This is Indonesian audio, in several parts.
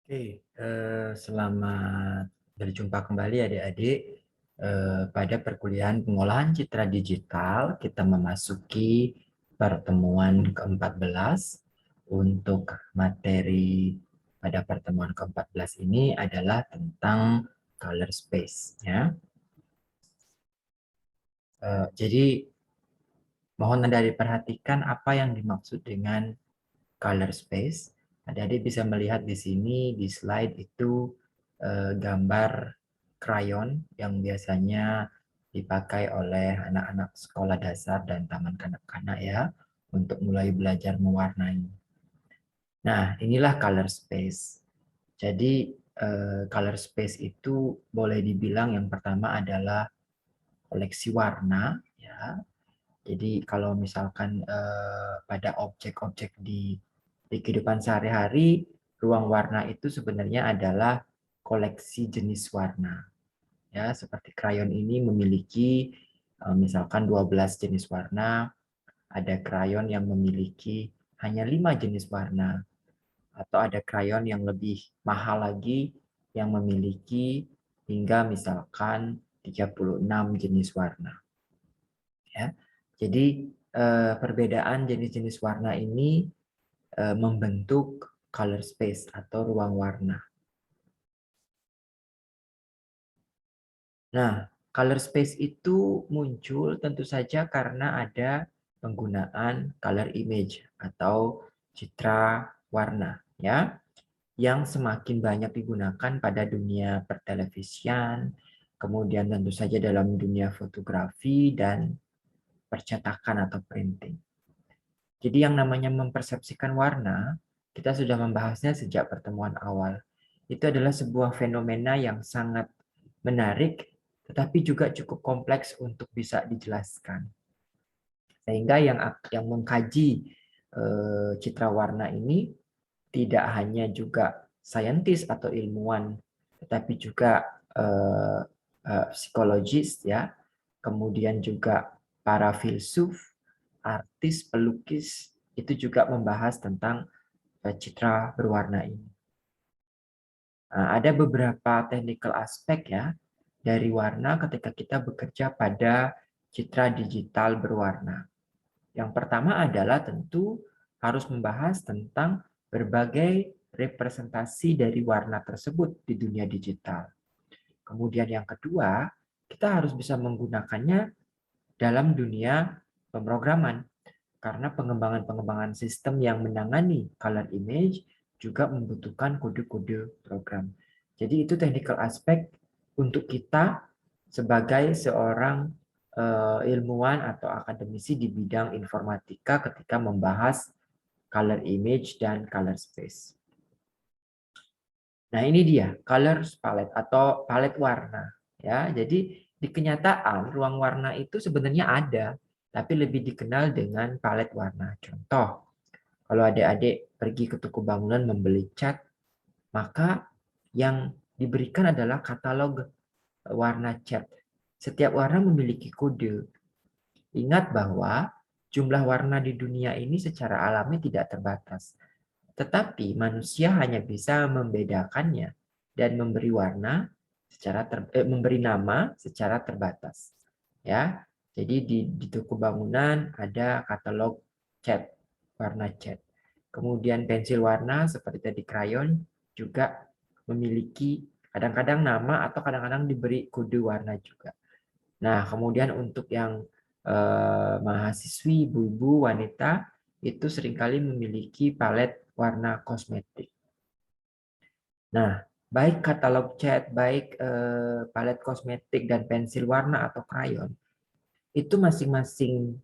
Oke, selamat berjumpa kembali adik-adik. Pada perkuliahan pengolahan citra digital, kita memasuki pertemuan ke-14. Untuk materi pada pertemuan ke-14 ini adalah tentang color space. Ya. Jadi, mohon Anda diperhatikan apa yang dimaksud dengan color space. Adik-adik bisa melihat di sini di slide itu gambar krayon yang biasanya dipakai oleh anak-anak sekolah dasar dan taman kanak-kanak ya untuk mulai belajar mewarnai. Nah, inilah color space. Jadi color space itu boleh dibilang yang pertama adalah koleksi warna ya. Jadi kalau misalkan pada objek-objek di kehidupan sehari-hari, ruang warna itu sebenarnya adalah koleksi jenis warna. Ya, seperti krayon ini memiliki misalkan 12 jenis warna, ada krayon yang memiliki hanya 5 jenis warna, atau ada krayon yang lebih mahal lagi yang memiliki hingga misalkan 36 jenis warna. Ya. Jadi perbedaan jenis-jenis warna ini membentuk color space atau ruang warna. Nah, color space itu muncul tentu saja karena ada penggunaan color image atau citra warna ya, yang semakin banyak digunakan pada dunia pertelevisian, kemudian tentu saja dalam dunia fotografi dan percetakan atau printing. Jadi yang namanya mempersepsikan warna, kita sudah membahasnya sejak pertemuan awal. Itu adalah sebuah fenomena yang sangat menarik, tetapi juga cukup kompleks untuk bisa dijelaskan. Sehingga yang mengkaji citra warna ini tidak hanya juga saintis atau ilmuwan, tetapi juga psikologis ya, kemudian juga para filsuf, artis, pelukis itu juga membahas tentang citra berwarna ini. Nah, ada beberapa technical aspek ya dari warna ketika kita bekerja pada citra digital berwarna. Yang pertama adalah tentu harus membahas tentang berbagai representasi dari warna tersebut di dunia digital. Kemudian yang kedua, kita harus bisa menggunakannya dalam dunia pemrograman. Karena pengembangan-pengembangan sistem yang menangani color image juga membutuhkan kode-kode program. Jadi itu technical aspek untuk kita sebagai seorang ilmuwan atau akademisi di bidang informatika ketika membahas color image dan color space. Nah, ini dia color palette atau palet warna ya. Jadi di kenyataan ruang warna itu sebenarnya ada, tapi lebih dikenal dengan palet warna. Contoh, kalau adik-adik pergi ke toko bangunan membeli cat, maka yang diberikan adalah katalog warna cat. Setiap warna memiliki kode. Ingat bahwa jumlah warna di dunia ini secara alami tidak terbatas. Tetapi manusia hanya bisa membedakannya dan memberi memberi nama secara terbatas. Ya. Jadi di toko bangunan ada katalog cat, warna cat. Kemudian pensil warna seperti tadi krayon juga memiliki kadang-kadang nama atau kadang-kadang diberi kode warna juga. Nah, kemudian untuk yang mahasiswi, ibu-ibu, wanita itu seringkali memiliki palet warna kosmetik. Nah, baik katalog cat, baik palet kosmetik dan pensil warna atau krayon, itu masing-masing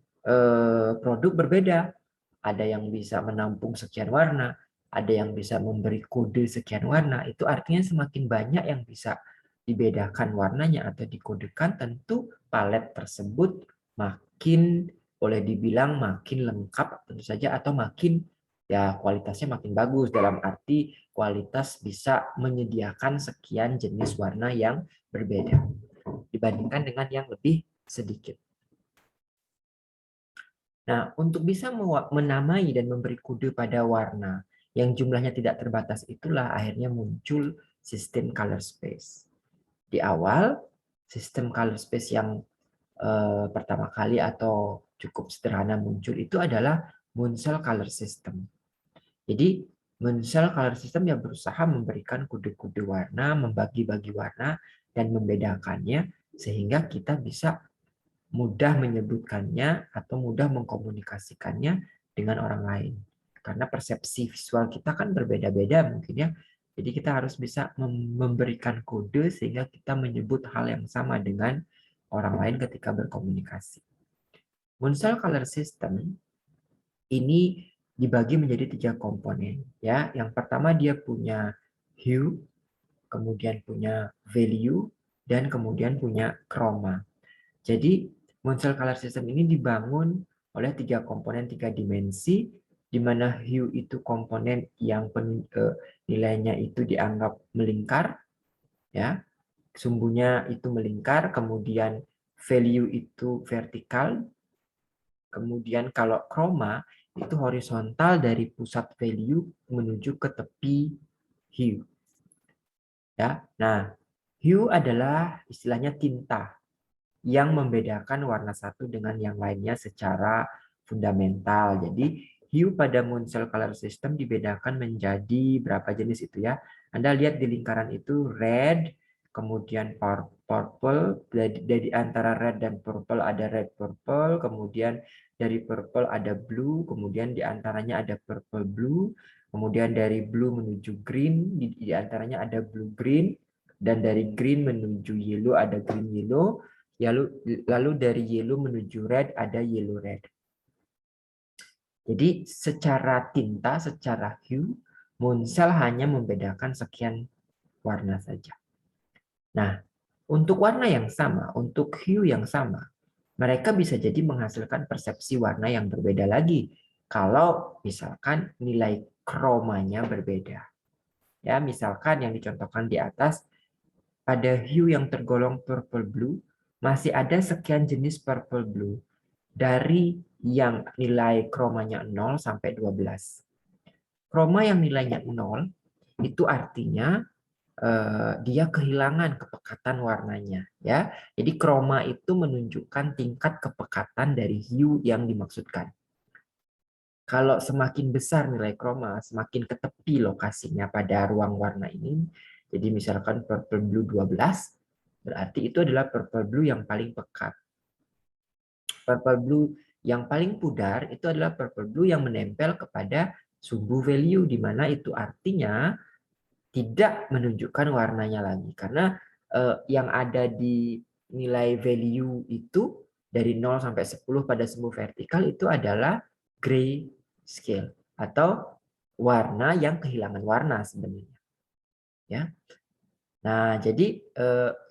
produk berbeda. Ada yang bisa menampung sekian warna, ada yang bisa memberi kode sekian warna. Itu artinya semakin banyak yang bisa dibedakan warnanya atau dikodekan, tentu palet tersebut makin boleh dibilang makin lengkap tentu saja, atau makin ya kualitasnya makin bagus, dalam arti kualitas bisa menyediakan sekian jenis warna yang berbeda dibandingkan dengan yang lebih sedikit. Nah, untuk bisa menamai dan memberi kode pada warna, Yang jumlahnya tidak terbatas itulah akhirnya muncul sistem color space. Di awal, sistem color space yang pertama kali atau cukup sederhana muncul itu adalah Munsell color system. Jadi Munsell color system yang berusaha memberikan kode-kode warna, membagi-bagi warna, dan membedakannya sehingga kita bisa mudah menyebutkannya atau mudah mengkomunikasikannya dengan orang lain. Karena persepsi visual kita kan berbeda-beda mungkin ya. Jadi kita harus bisa memberikan kode sehingga kita menyebut hal yang sama dengan orang lain ketika berkomunikasi. Munsell color system ini dibagi menjadi 3 komponen ya. Yang pertama dia punya hue, kemudian punya value, dan kemudian punya chroma. Jadi Munsell color system ini dibangun oleh 3 komponen 3 dimensi, di mana hue itu komponen yang nilainya itu dianggap melingkar, ya, sumbunya itu melingkar, kemudian value itu vertikal, kemudian kalau chroma itu horizontal dari pusat value menuju ke tepi hue. Ya, nah hue adalah istilahnya tinta yang membedakan warna satu dengan yang lainnya secara fundamental. Jadi hue pada Munsell color system dibedakan menjadi berapa jenis itu ya. Anda lihat di lingkaran itu red, kemudian purple, dari antara red dan purple ada red purple, kemudian dari purple ada blue, kemudian di antaranya ada purple blue, kemudian dari blue menuju green, di antaranya ada blue green, dan dari green menuju yellow ada green yellow, lalu dari yellow menuju red ada yellow red. Jadi secara tinta, secara hue, Munsell hanya membedakan sekian warna saja. Nah, untuk warna yang sama, untuk hue yang sama, mereka bisa jadi menghasilkan persepsi warna yang berbeda lagi. Kalau misalkan nilai kromanya berbeda. Ya, misalkan yang dicontohkan di atas, pada hue yang tergolong purple blue, masih ada sekian jenis purple blue. Dari yang nilai kromanya 0 sampai 12. Kroma yang nilainya 0 itu artinya dia kehilangan kepekatan warnanya ya. Jadi kroma itu menunjukkan tingkat kepekatan dari hue yang dimaksudkan. Kalau semakin besar nilai kroma, semakin ke tepi lokasinya pada ruang warna ini. Jadi misalkan purple blue 12, berarti itu adalah purple blue yang paling pekat. Purple blue yang paling pudar itu adalah purple blue yang menempel kepada sumbu value, di mana itu artinya tidak menunjukkan warnanya lagi. Karena yang ada di nilai value itu dari 0 sampai 10 pada sumbu vertikal itu adalah gray scale atau warna yang kehilangan warna sebenarnya. Ya. Nah, jadi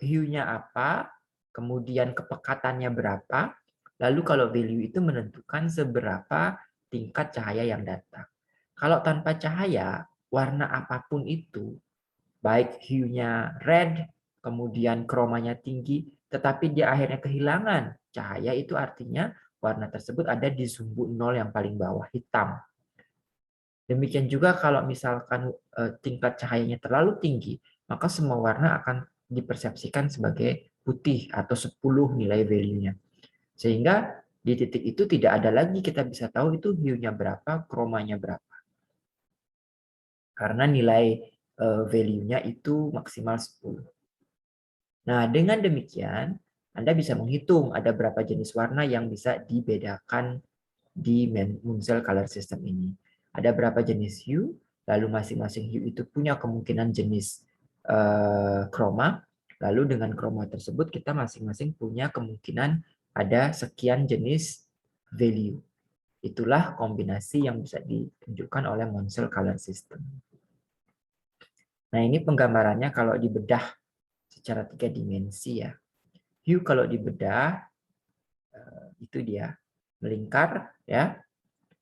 hue-nya apa, kemudian kepekatannya berapa, lalu kalau value itu menentukan seberapa tingkat cahaya yang datang. Kalau tanpa cahaya, warna apapun itu, baik hue-nya red, kemudian kromanya tinggi, tetapi dia akhirnya kehilangan cahaya, itu artinya warna tersebut ada di sumbu 0 yang paling bawah, hitam. Demikian juga kalau misalkan tingkat cahayanya terlalu tinggi, maka semua warna akan dipersepsikan sebagai putih atau 10 nilai value-nya. Sehingga di titik itu tidak ada lagi kita bisa tahu itu hue-nya berapa, kromanya berapa. Karena nilai value-nya itu maksimal 10. Nah, dengan demikian Anda bisa menghitung ada berapa jenis warna yang bisa dibedakan di Munsell color system ini. Ada berapa jenis hue, lalu masing-masing hue itu punya kemungkinan jenis chroma, lalu dengan chroma tersebut kita masing-masing punya kemungkinan ada sekian jenis value. Itulah kombinasi yang bisa ditunjukkan oleh Munsell color system. Nah, ini penggambarannya kalau dibedah secara 3 dimensi ya. Hue kalau dibedah itu dia melingkar ya.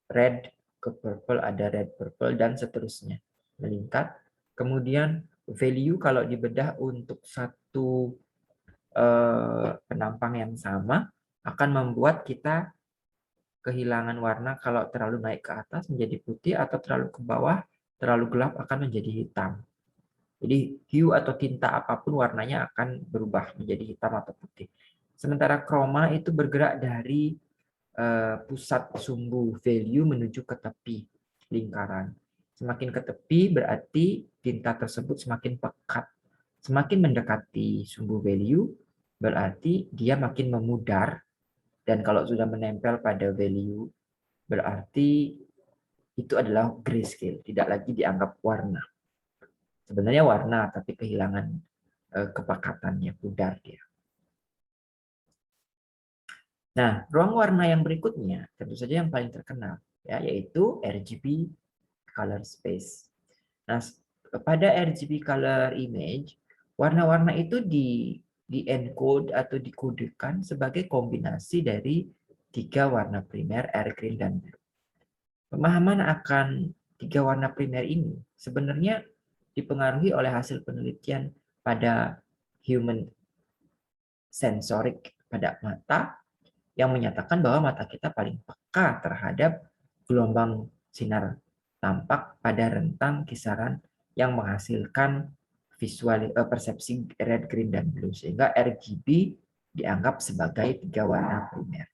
Red ke purple ada red purple dan seterusnya melingkar. Kemudian value kalau dibedah untuk satu penampang yang sama akan membuat kita kehilangan warna kalau terlalu naik ke atas menjadi putih atau terlalu ke bawah terlalu gelap akan menjadi hitam. Jadi hue atau tinta apapun warnanya akan berubah menjadi hitam atau putih. Sementara chroma itu bergerak dari pusat sumbu value menuju ke tepi lingkaran. Semakin ke tepi berarti tinta tersebut semakin pekat. Semakin mendekati sumbu value berarti dia makin memudar, dan kalau sudah menempel pada value berarti itu adalah grayscale, tidak lagi dianggap warna. Sebenarnya warna tapi kehilangan kepekatannya, pudar dia. Nah, ruang warna yang berikutnya tentu saja yang paling terkenal, ya, yaitu RGB color space. Nah, pada RGB color image, warna-warna itu di encode atau dikodekan sebagai kombinasi dari tiga warna primer, air, green, dan blue. Pemahaman akan tiga warna primer ini sebenarnya dipengaruhi oleh hasil penelitian pada human sensorik pada mata yang menyatakan bahwa mata kita paling peka terhadap gelombang sinar tampak pada rentang kisaran yang menghasilkan persepsi red, green, dan blue, sehingga RGB dianggap sebagai tiga warna primer.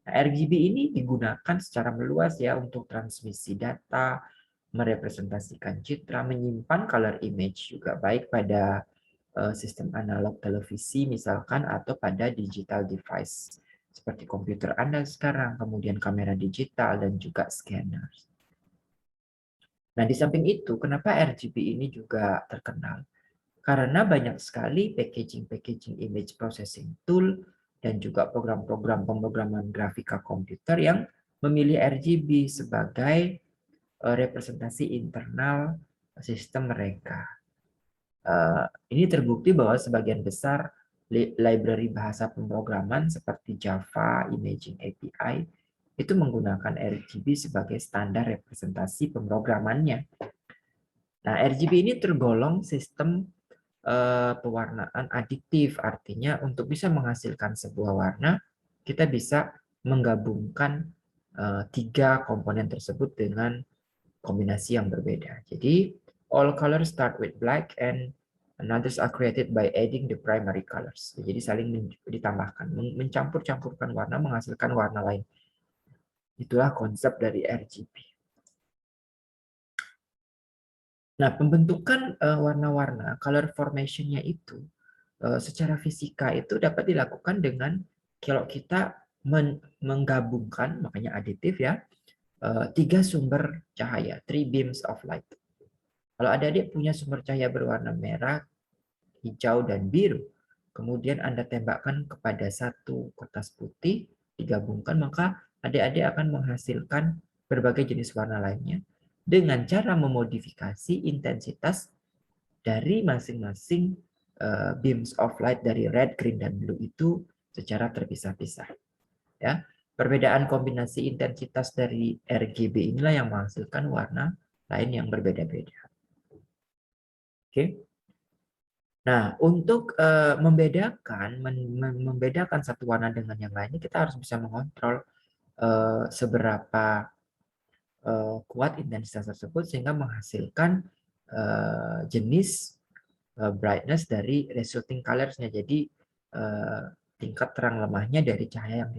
Nah, RGB ini digunakan secara meluas ya untuk transmisi data, merepresentasikan citra, menyimpan color image juga baik pada sistem analog televisi misalkan atau pada digital device seperti komputer Anda sekarang, kemudian kamera digital dan juga scanner. Nah, di samping itu, kenapa RGB ini juga terkenal? Karena banyak sekali packaging image processing tool dan juga program-program pemrograman grafika komputer yang memilih RGB sebagai representasi internal sistem mereka. Ini terbukti bahwa sebagian besar library bahasa pemrograman seperti Java Imaging API itu menggunakan RGB sebagai standar representasi pemrogramannya. Nah, RGB ini tergolong sistem pewarnaan adiktif, artinya untuk bisa menghasilkan sebuah warna, kita bisa menggabungkan tiga komponen tersebut dengan kombinasi yang berbeda. Jadi, all colors start with black and others are created by adding the primary colors. Jadi saling ditambahkan, mencampur-campurkan warna, menghasilkan warna lain. Itulah konsep dari RGB. Nah, pembentukan warna-warna, color formation-nya itu secara fisika itu dapat dilakukan dengan kalau kita menggabungkan, makanya aditif ya, tiga sumber cahaya, three beams of light. Kalau adik-adik punya sumber cahaya berwarna merah, hijau, dan biru, kemudian Anda tembakkan kepada satu kertas putih, digabungkan, maka adik-adik akan menghasilkan berbagai jenis warna lainnya dengan cara memodifikasi intensitas dari masing-masing beams of light dari red, green, dan blue itu secara terpisah-pisah. Ya, perbedaan kombinasi intensitas dari RGB inilah yang menghasilkan warna lain yang berbeda-beda. Oke. Nah, untuk membedakan satu warna dengan yang lainnya, kita harus bisa mengontrol seberapa kuat intensitas tersebut sehingga menghasilkan jenis brightness dari resulting colors-nya. Jadi tingkat terang lemahnya dari cahaya yang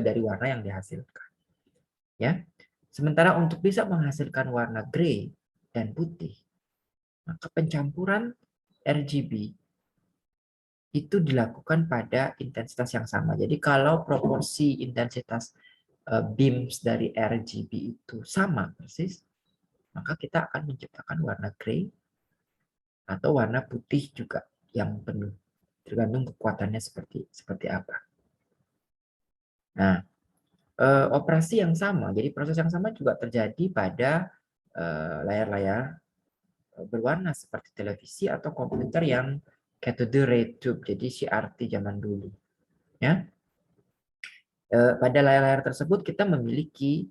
dari warna yang dihasilkan. Ya. Sementara untuk bisa menghasilkan warna grey dan putih, maka pencampuran RGB itu dilakukan pada intensitas yang sama. Jadi kalau proporsi intensitas beams dari RGB itu sama persis, maka kita akan menciptakan warna grey atau warna putih juga yang penuh, tergantung kekuatannya seperti apa. Nah, operasi yang sama, jadi proses yang sama juga terjadi pada layar-layar berwarna seperti televisi atau komputer yang cathode ray tube, jadi CRT zaman dulu. Ya, pada layar-layar tersebut kita memiliki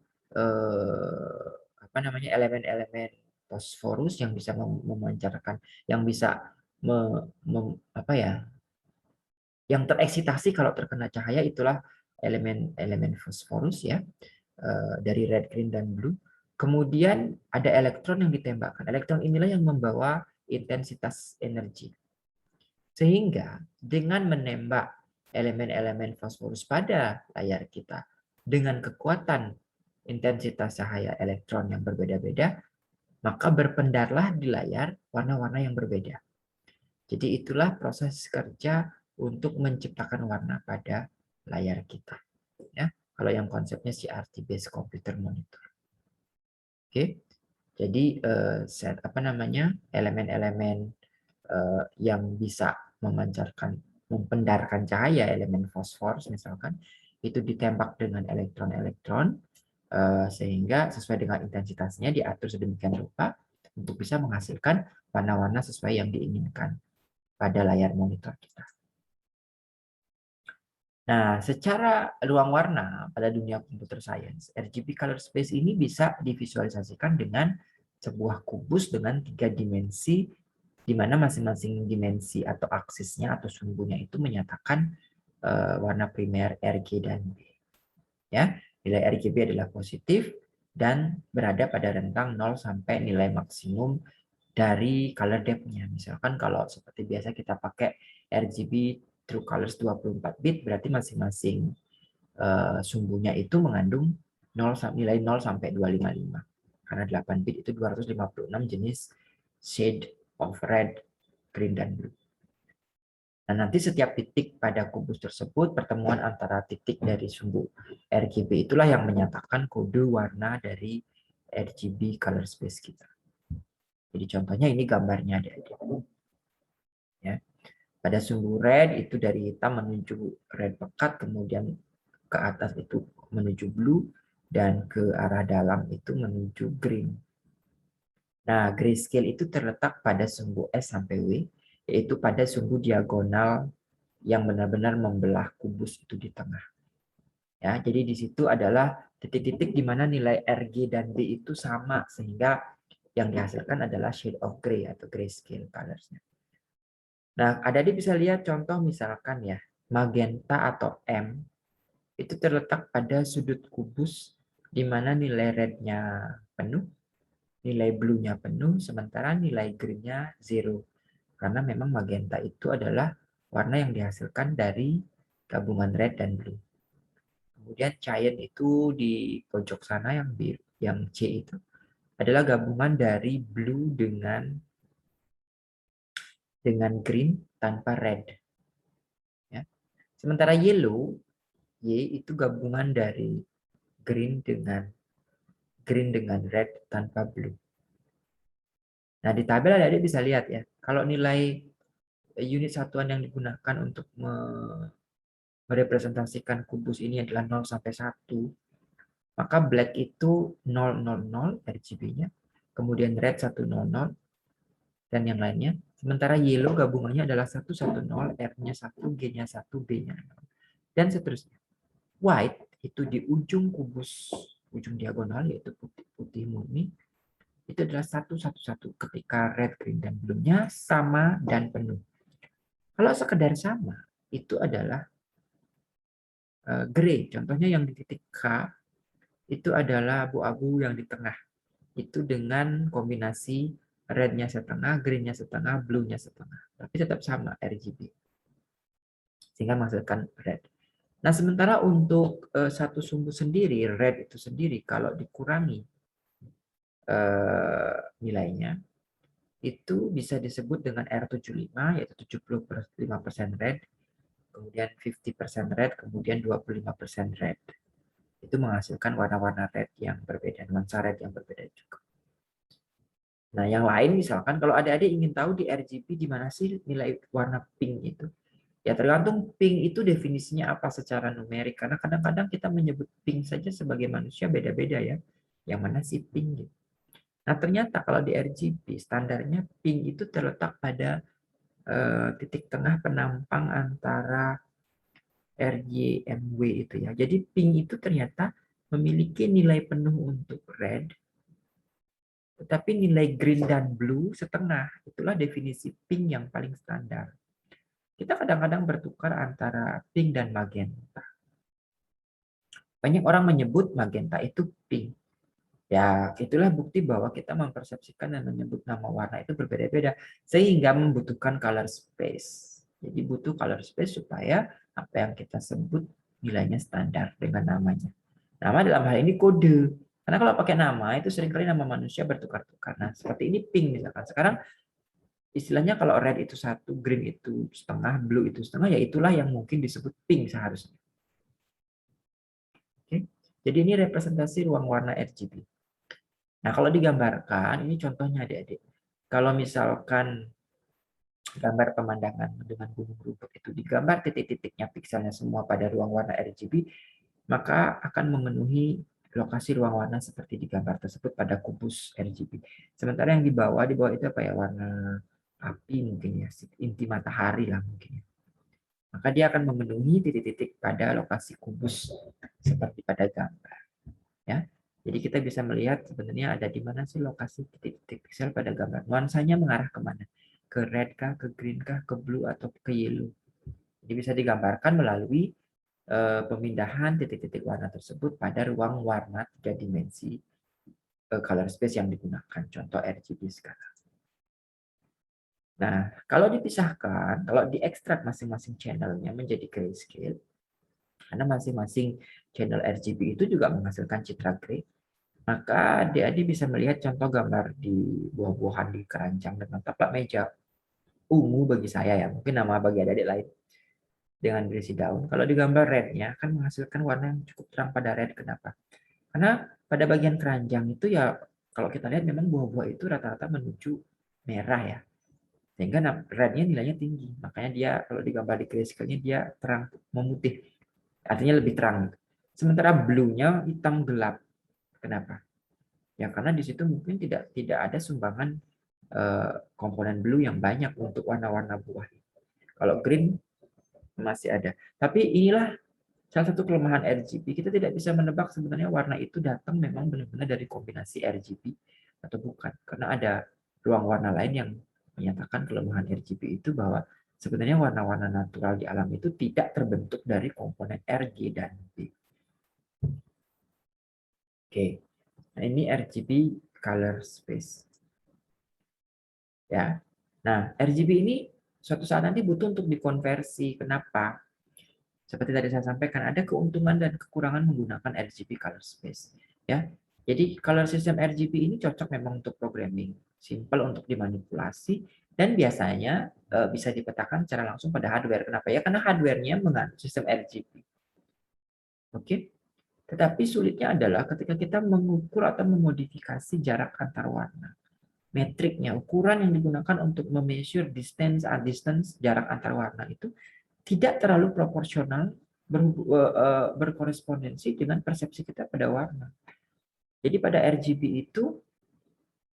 apa namanya elemen-elemen fosforus yang bisa memancarkan, yang bisa apa ya, yang tereksitasi kalau terkena cahaya, itulah elemen-elemen fosforus ya, dari red, green, dan blue. Kemudian ada elektron yang ditembakkan. Elektron inilah yang membawa intensitas energi. Sehingga dengan menembak elemen-elemen fosforus pada layar kita dengan kekuatan intensitas cahaya elektron yang berbeda-beda, maka berpendarlah di layar warna-warna yang berbeda. Jadi itulah proses kerja untuk menciptakan warna pada layar kita. Ya, kalau yang konsepnya CRT based computer monitor. Oke, jadi set apa namanya elemen-elemen yang bisa memancarkan, mempendarkan cahaya, elemen fosfor misalkan, itu ditembak dengan elektron-elektron sehingga sesuai dengan intensitasnya diatur sedemikian rupa untuk bisa menghasilkan warna-warna sesuai yang diinginkan pada layar monitor kita. Nah, secara ruang warna pada dunia computer science, RGB color space ini bisa divisualisasikan dengan sebuah kubus dengan 3 dimensi, di mana masing-masing dimensi atau aksisnya atau sumbunya itu menyatakan warna primer RG dan B. Ya, nilai RGB adalah positif dan berada pada rentang 0 sampai nilai maksimum dari color depth-nya. Misalkan kalau seperti biasa kita pakai RGB True Colors 24 bit, berarti masing-masing sumbunya itu mengandung nilai 0 sampai 255. Karena 8 bit itu 256 jenis shade of red, green, dan blue. Nah, nanti setiap titik pada kubus tersebut, pertemuan antara titik dari sumbu RGB itulah yang menyatakan kode warna dari RGB color space kita. Jadi contohnya ini gambarnya adik-adik. Ya. Pada sumbu red itu dari hitam menuju red pekat, kemudian ke atas itu menuju blue, dan ke arah dalam itu menuju green. Nah, grayscale itu terletak pada sumbu S sampai W, yaitu pada sumbu diagonal yang benar-benar membelah kubus itu di tengah. Ya, jadi di situ adalah titik-titik di mana nilai RG dan B itu sama, sehingga yang dihasilkan adalah shade of gray atau grayscale colors-nya. Nah, adik-adik bisa lihat contoh misalkan ya, magenta atau M itu terletak pada sudut kubus di mana nilai red-nya penuh, nilai blue-nya penuh, sementara nilai green-nya zero. Karena memang magenta itu adalah warna yang dihasilkan dari gabungan red dan blue. Kemudian cyan itu di pojok sana yang biru, yang C itu adalah gabungan dari blue dengan green tanpa red. Ya. Sementara yellow, Y itu gabungan dari green dengan red tanpa blue. Nah, di tabel adik-adik bisa lihat ya, kalau nilai unit satuan yang digunakan untuk merepresentasikan kubus ini adalah 0 sampai 1, maka black itu 000 RGB-nya, kemudian red 100, dan yang lainnya. Sementara yellow gabungannya adalah 110, R-nya 1, G-nya 1, B-nya 0, dan seterusnya. White itu di ujung kubus, ujung diagonal, yaitu putih murni, itu adalah 111 ketika red, green, dan blue-nya sama dan penuh. Kalau sekedar sama, itu adalah gray. Contohnya yang di titik K, itu adalah abu-abu yang di tengah. Itu dengan kombinasi red-nya setengah, green-nya setengah, blue-nya setengah. Tapi tetap sama RGB. Sehingga menghasilkan red. Nah, sementara untuk satu sumbu sendiri, red itu sendiri, kalau dikurangi nilainya, itu bisa disebut dengan R75, yaitu 75% red, kemudian 50% red, kemudian 25% red. Itu menghasilkan warna-warna red yang berbeda, nuansa red yang berbeda juga. Nah, yang lain misalkan kalau adik-adik ingin tahu di RGB di mana sih nilai warna pink itu, ya tergantung pink itu definisinya apa secara numerik. Karena kadang-kadang kita menyebut pink saja sebagai manusia beda-beda ya. Yang mana sih pink gitu. Nah, ternyata kalau di RGB standarnya pink itu terletak pada titik tengah penampang antara RGMW itu ya. Jadi pink itu ternyata memiliki nilai penuh untuk red, tetapi nilai green dan blue setengah. Itulah definisi pink yang paling standar. Kita kadang-kadang bertukar antara pink dan magenta. Banyak orang menyebut magenta itu pink. Ya, itulah bukti bahwa kita mempersepsikan dan menyebut nama warna itu berbeda-beda, sehingga membutuhkan color space. Jadi butuh color space supaya apa yang kita sebut nilainya standar dengan namanya. Nama dalam hal ini kode. Karena kalau pakai nama itu seringkali nama manusia bertukar-tukar. Nah, seperti ini pink misalkan. Sekarang istilahnya kalau red itu satu, green itu setengah, blue itu setengah, ya itulah yang mungkin disebut pink seharusnya. Oke. Jadi ini representasi ruang warna RGB. Nah, kalau digambarkan, ini contohnya adik-adik. Kalau misalkan gambar pemandangan dengan gunung rumput itu digambar titik-titiknya pikselnya semua pada ruang warna RGB, maka akan memenuhi lokasi ruang warna seperti di gambar tersebut pada kubus RGB. Sementara yang di bawah itu apa ya, warna api mungkin ya, inti matahari lah mungkin ya. Maka dia akan memenuhi titik-titik pada lokasi kubus seperti pada gambar. Ya, jadi kita bisa melihat sebenarnya ada di mana sih lokasi titik-titik piksel pada gambar. Nuansanya mengarah kemana? Ke red kah, ke green kah, ke blue atau ke yellow. Jadi bisa digambarkan melalui pemindahan titik-titik warna tersebut pada ruang warna 3 dimensi color space yang digunakan. Contoh RGB sekarang. Nah, kalau dipisahkan, kalau diekstrak masing-masing channelnya menjadi grayscale, karena masing-masing channel RGB itu juga menghasilkan citra gray, maka adik-adik bisa melihat contoh gambar di buah-buahan di keranjang dengan taplak meja ungu bagi saya ya, mungkin nama bagi adik-adik lain dengan berisi daun. Kalau digambar rednya akan menghasilkan warna yang cukup terang pada red. Kenapa? Karena pada bagian keranjang itu ya kalau kita lihat memang buah-buah itu rata-rata menuju merah ya, sehingga rednya nilainya tinggi. Makanya dia kalau digambar di grayscale-nya dia terang memutih, artinya lebih terang. Sementara blue-nya hitam gelap. Kenapa? Ya karena di situ mungkin tidak ada sumbangan komponen blue yang banyak untuk warna-warna buah. Kalau green masih ada. Tapi inilah salah satu kelemahan RGB. Kita tidak bisa menebak sebenarnya warna itu datang memang benar-benar dari kombinasi RGB atau bukan. Karena ada ruang warna lain yang menyatakan kelemahan RGB itu bahwa sebenarnya warna-warna natural di alam itu tidak terbentuk dari komponen RG dan B. Oke. Nah, ini RGB color space. Ya. Nah, RGB ini suatu saat nanti butuh untuk dikonversi. Kenapa? Seperti tadi saya sampaikan, ada keuntungan dan kekurangan menggunakan RGB color space. Ya, jadi color system RGB ini cocok memang untuk programming, simple untuk dimanipulasi, dan biasanya bisa dipetakan secara langsung pada hardware. Kenapa ya? Karena hardware-nya mengandung sistem RGB. Oke, tetapi sulitnya adalah ketika kita mengukur atau memodifikasi jarak antar warna. Metriknya, ukuran yang digunakan untuk memeasure distance jarak antar warna itu tidak terlalu proporsional berkorespondensi dengan persepsi kita pada warna. Jadi pada RGB itu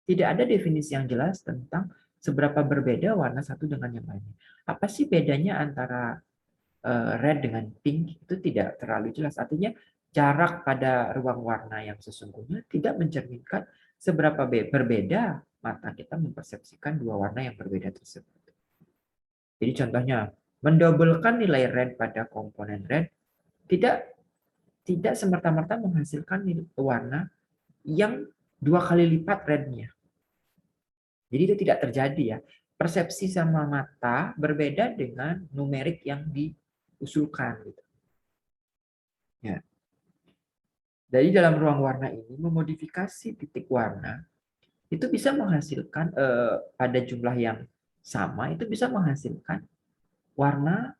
tidak ada definisi yang jelas tentang seberapa berbeda warna satu dengan yang lainnya. Apa sih bedanya antara red dengan pink itu tidak terlalu jelas. Artinya jarak pada ruang warna yang sesungguhnya tidak mencerminkan seberapa berbeda mata kita mempersepsikan dua warna yang berbeda tersebut. Jadi contohnya, mendobelkan nilai red pada komponen red tidak tidak semerta-merta menghasilkan warna yang 2 kali lipat rednya. Jadi itu tidak terjadi ya. Persepsi sama mata berbeda dengan numerik yang diusulkan. Gitu. Ya. Jadi dalam ruang warna ini memodifikasi titik warna itu bisa menghasilkan pada jumlah yang sama itu bisa menghasilkan warna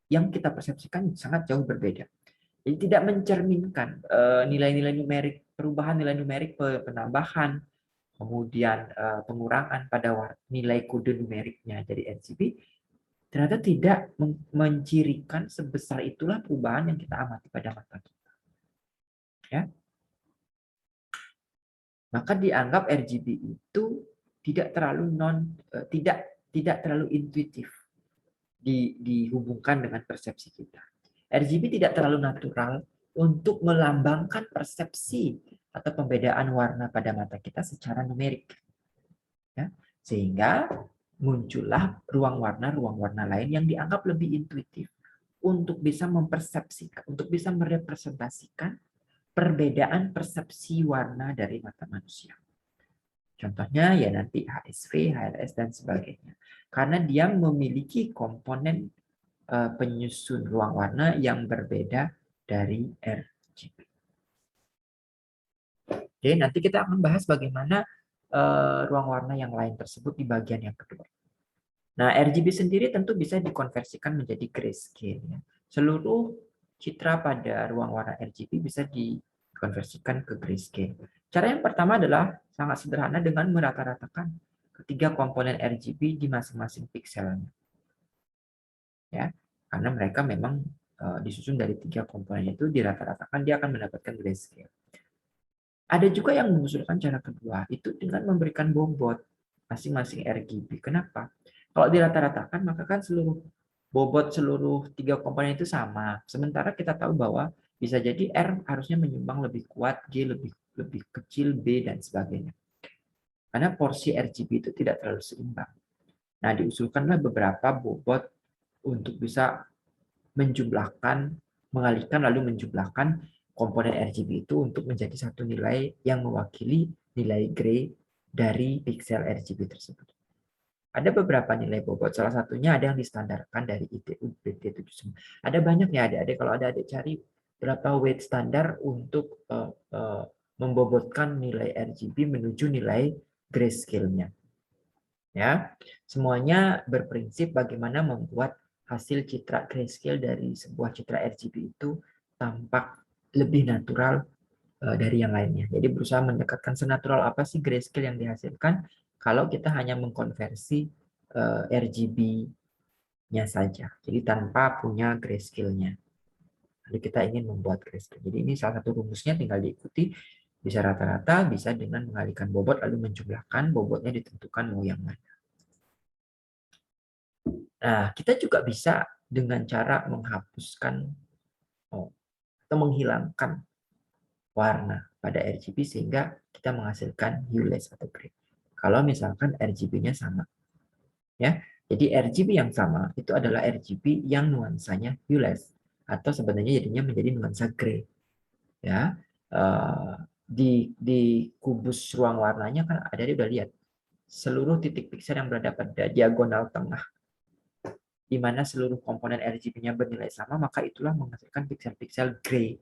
yang kita persepsikan sangat jauh berbeda. Jadi tidak mencerminkan nilai-nilai numerik, perubahan nilai numerik, penambahan, kemudian pengurangan pada nilai kode numeriknya jadi RGB, ternyata tidak mencirikan sebesar itulah perubahan yang kita amati pada mata kita. Ya. Maka dianggap RGB itu tidak terlalu tidak terlalu intuitif dihubungkan dengan persepsi kita. RGB tidak terlalu natural untuk melambangkan persepsi atau pembedaan warna pada mata kita secara numerik. Ya. Sehingga muncullah ruang warna lain yang dianggap lebih intuitif untuk bisa mempersepsikan, untuk bisa merepresentasikan perbedaan persepsi warna dari mata manusia. Contohnya ya nanti HSV, HLS, dan sebagainya. Karena dia memiliki komponen penyusun ruang warna yang berbeda dari RGB. Oke, nanti kita akan bahas bagaimana ruang warna yang lain tersebut di bagian yang kedua. Nah, RGB sendiri tentu bisa dikonversikan menjadi grayscale. Ya. Seluruh citra pada ruang warna RGB bisa dikonversikan ke grayscale. Cara yang pertama adalah sangat sederhana dengan merata-ratakan ketiga komponen RGB di masing-masing pixelnya. Ya, karena mereka memang disusun dari 3 komponen itu dirata-ratakan, dia akan mendapatkan grayscale. Ada juga yang mengusulkan cara kedua, itu dengan memberikan bobot masing-masing RGB. Kenapa? Kalau dirata-ratakan, maka kan seluruh bobot seluruh 3 komponen itu sama. Sementara kita tahu bahwa bisa jadi R harusnya menyumbang lebih kuat, G lebih kecil, B, dan sebagainya. Karena porsi RGB itu tidak terlalu seimbang. Nah, diusulkanlah beberapa bobot untuk bisa menjumlahkan, mengalihkan lalu menjumlahkan komponen RGB itu untuk menjadi satu nilai yang mewakili nilai gray dari pixel RGB tersebut. Ada beberapa nilai bobot, salah satunya ada yang distandarkan dari ITU BT79. Ada banyak ya adik-adik, kalau ada adik cari berapa weight standar untuk membobotkan nilai RGB menuju nilai grayscale-nya. Ya, semuanya berprinsip bagaimana membuat hasil citra grayscale dari sebuah citra RGB itu tampak lebih natural dari yang lainnya. Jadi berusaha mendekatkan senatural apa sih grayscale yang dihasilkan kalau kita hanya mengkonversi RGB-nya saja. Jadi tanpa punya grayscale-nya. Jadi kita ingin membuat grayscale. Jadi ini salah satu rumusnya, tinggal diikuti. Bisa rata-rata, bisa dengan mengalihkan bobot lalu menjumlahkan, bobotnya ditentukan mau yang mana. Nah, kita juga bisa dengan cara menghapuskan atau menghilangkan warna pada RGB sehingga kita menghasilkan hueless atau gray. Kalau misalkan RGB-nya sama. Ya. Jadi RGB yang sama itu adalah RGB yang nuansanya hueless atau sebenarnya jadinya menjadi nuansa gray. Ya. Di kubus ruang warnanya kan ada, udah lihat seluruh titik pixel yang berada pada diagonal tengah di mana seluruh komponen RGB-nya bernilai sama, maka itulah menghasilkan piksel-piksel gray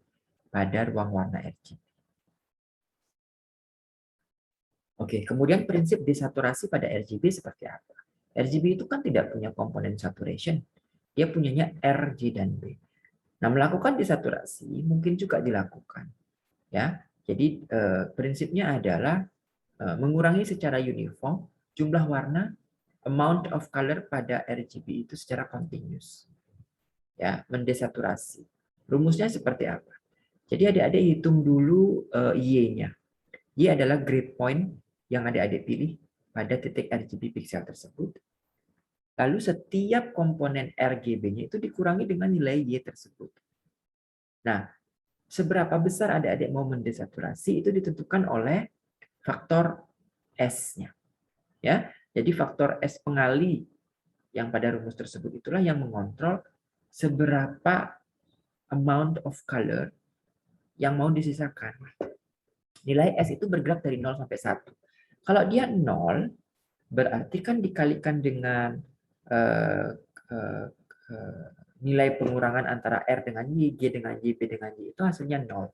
pada ruang warna RGB. Oke, kemudian prinsip desaturasi pada RGB seperti apa? RGB itu kan tidak punya komponen saturation, dia punyanya R, G, dan B. Nah, melakukan desaturasi mungkin juga dilakukan. Ya, jadi prinsipnya adalah mengurangi secara uniform jumlah warna, amount of color pada RGB itu secara continuous. Ya, mendesaturasi. Rumusnya seperti apa? Jadi adik-adik hitung dulu Y-nya. Y adalah gray point yang adik-adik pilih pada titik RGB pixel tersebut. Lalu setiap komponen RGB-nya itu dikurangi dengan nilai Y tersebut. Nah, seberapa besar adik-adik mau mendesaturasi itu ditentukan oleh faktor S-nya. Ya, jadi faktor S pengali yang pada rumus tersebut itulah yang mengontrol seberapa amount of color yang mau disisakan. Nilai S itu bergerak dari 0 sampai 1. Kalau dia 0, berarti kan dikalikan dengan nilai pengurangan antara R dengan Y, G dengan Y, B dengan Y, itu hasilnya 0.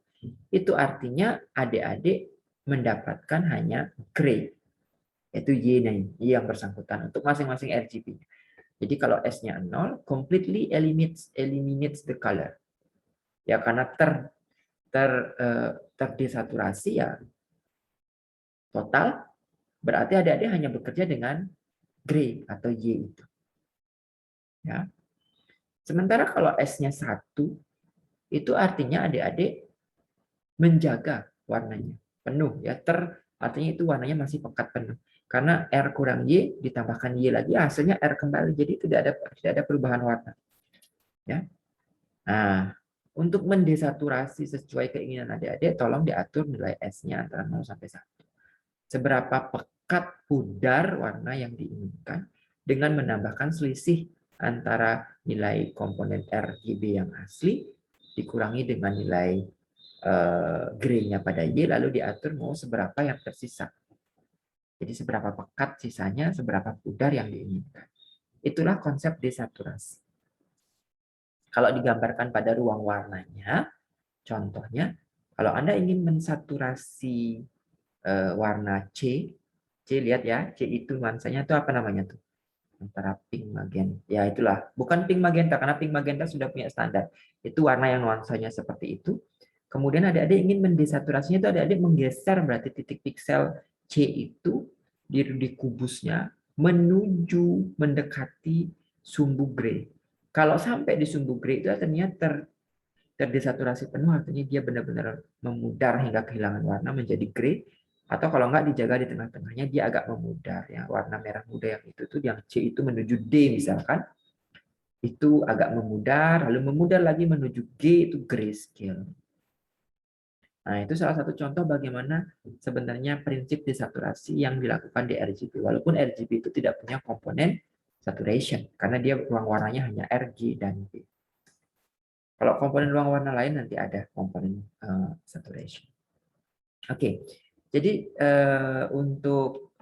Itu artinya adik-adik mendapatkan hanya gray, yaitu Y yang bersangkutan untuk masing-masing RGB. Jadi kalau S-nya 0, completely eliminates the color. Ya, karena terdesaturasi ya total, berarti adik-adik hanya bekerja dengan gray atau Y itu. Ya. Sementara kalau S-nya 1, itu artinya adik-adik menjaga warnanya penuh. Ya, artinya itu warnanya masih pekat penuh. Karena R kurang Y, ditambahkan Y lagi, hasilnya R kembali. Jadi tidak ada perubahan warna. Ya. Nah, untuk mendesaturasi sesuai keinginan adik-adik, tolong diatur nilai S-nya antara 0 sampai 1. Seberapa pekat pudar warna yang diinginkan dengan menambahkan selisih antara nilai komponen RGB yang asli dikurangi dengan nilai gray-nya pada Y, lalu diatur mau seberapa yang tersisa. Jadi seberapa pekat sisanya, seberapa pudar yang diinginkan. Itulah konsep desaturasi. Kalau digambarkan pada ruang warnanya, contohnya, kalau Anda ingin mensaturasi warna C, lihat ya, C itu nuansanya itu apa namanya tuh? Antara pink magenta. Ya itulah, bukan pink magenta, karena pink magenta sudah punya standar. Itu warna yang nuansanya seperti itu. Kemudian adik-adik ingin mendesaturasinya itu adik-adik menggeser berarti titik piksel C itu di kubusnya menuju mendekati sumbu gray. Kalau sampai di sumbu gray itu artinya terdesaturasi penuh, artinya dia benar-benar memudar hingga kehilangan warna menjadi gray, atau kalau nggak dijaga di tengah-tengahnya dia agak memudar, ya warna merah muda yang itu tuh yang C itu menuju D misalkan, itu agak memudar, lalu memudar lagi menuju G itu grayscale. Nah, itu salah satu contoh bagaimana sebenarnya prinsip desaturasi yang dilakukan di RGB. Walaupun RGB itu tidak punya komponen saturation, karena dia ruang warnanya hanya RG dan B. Kalau komponen ruang warna lain nanti ada komponen saturation. Oke, jadi untuk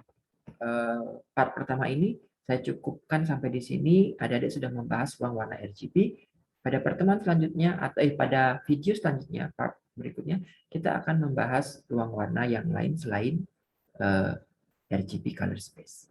part pertama ini saya cukupkan sampai di sini. Adik-adik sudah membahas ruang warna RGB. Pada pertemuan selanjutnya atau pada video selanjutnya, part berikutnya, kita akan membahas ruang warna yang lain selain RGB color space.